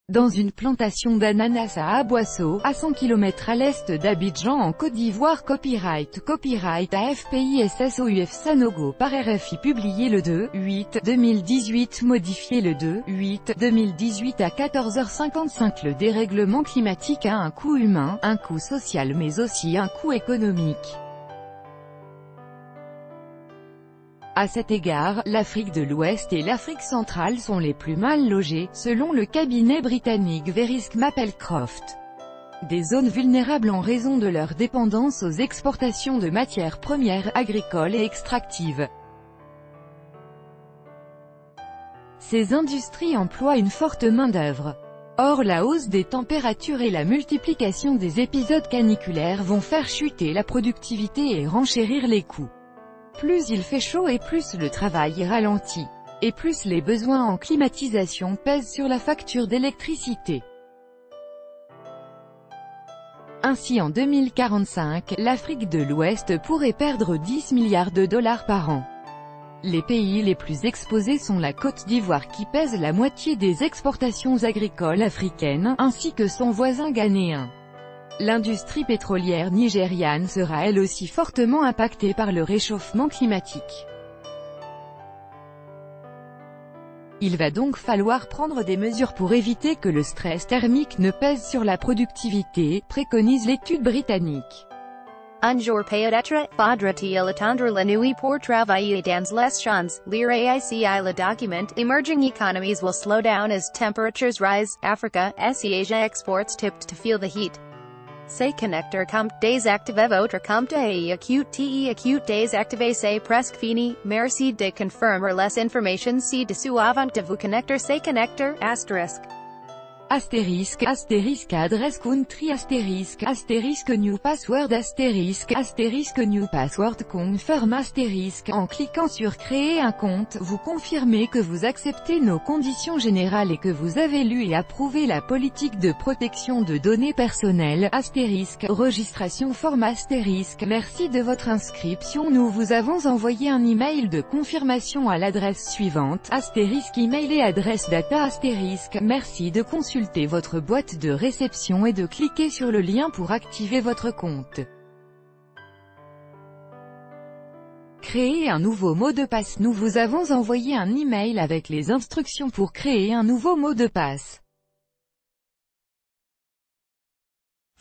Dans une plantation d'ananas à Aboisseau, à 100 km à l'est d'Abidjan en Côte d'Ivoire. Copyright AFPISSOUF Sanogo par RFI, publié le 2-8-2018, modifié le 2-8-2018 à 14h55. Le dérèglement climatique a un coût humain, un coût social mais aussi un coût économique. À cet égard, l'Afrique de l'Ouest et l'Afrique centrale sont les plus mal logées, selon le cabinet britannique Verisk Mapplecroft. Des zones vulnérables en raison de leur dépendance aux exportations de matières premières, agricoles et extractives. Ces industries emploient une forte main-d'œuvre. Or la hausse des températures et la multiplication des épisodes caniculaires vont faire chuter la productivité et renchérir les coûts. Plus il fait chaud et plus le travail est ralenti. Et plus les besoins en climatisation pèsent sur la facture d'électricité. Ainsi en 2045, l'Afrique de l'Ouest pourrait perdre 10 milliards de dollars par an. Les pays les plus exposés sont la Côte d'Ivoire qui pèse la moitié des exportations agricoles africaines, ainsi que son voisin ghanéen. L'industrie pétrolière nigériane sera elle aussi fortement impactée par le réchauffement climatique. Il va donc falloir prendre des mesures pour éviter que le stress thermique ne pèse sur la productivité, préconise l'étude britannique. Un jour peut-être faudra-t-il attendre la nuit pour travailler dans les champs, lire aici le document, emerging economies will slow down as temperatures rise, Africa, Asia exports tipped to feel the heat. Se connecter compte désactiver votre compte et acute désactiver c'est presque fini, merci de confirmer les informations ci-dessous avant de vous connecter. Se connecter, asterisk. Astérisque adresse country astérisque new password astérisque new password confirm astérisque. En cliquant sur créer un compte, vous confirmez que vous acceptez nos conditions générales et que vous avez lu et approuvé la politique de protection de données personnelles. Astérisque registration forme astérisque. Merci de votre inscription. Nous vous avons envoyé un email de confirmation à l'adresse suivante, astérisque email et adresse data astérisque. Merci de consulter votre boîte de réception et de cliquer sur le lien pour activer votre compte. Créer un nouveau mot de passe. Nous vous avons envoyé un email avec les instructions pour créer un nouveau mot de passe.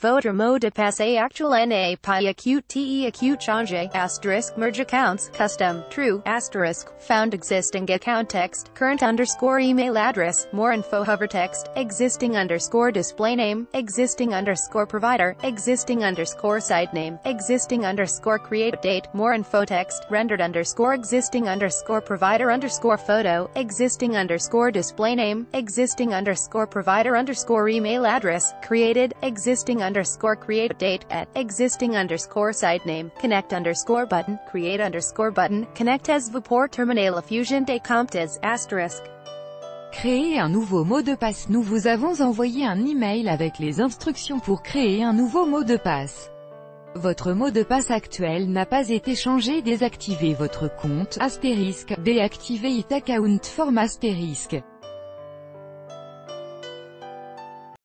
Votre mot de passe est actuel n'est pas acute changer, asterisk merge accounts, custom, true, asterisk, found existing account text, current underscore email address, more info hover text, existing underscore display name, existing underscore provider, existing underscore site name, existing underscore create date, more info text, rendered underscore existing underscore provider underscore photo, existing underscore display name, existing underscore provider underscore email address, created, existing underscore create date, at existing underscore site name, connect underscore button, create underscore button, connect as vous pour terminer la fusion des comptes, asterisk. Créer un nouveau mot de passe. Nous vous avons envoyé un email avec les instructions pour créer un nouveau mot de passe. Votre mot de passe actuel n'a pas été changé. Désactivez votre compte, astérisque, déactivez it account form astérisque.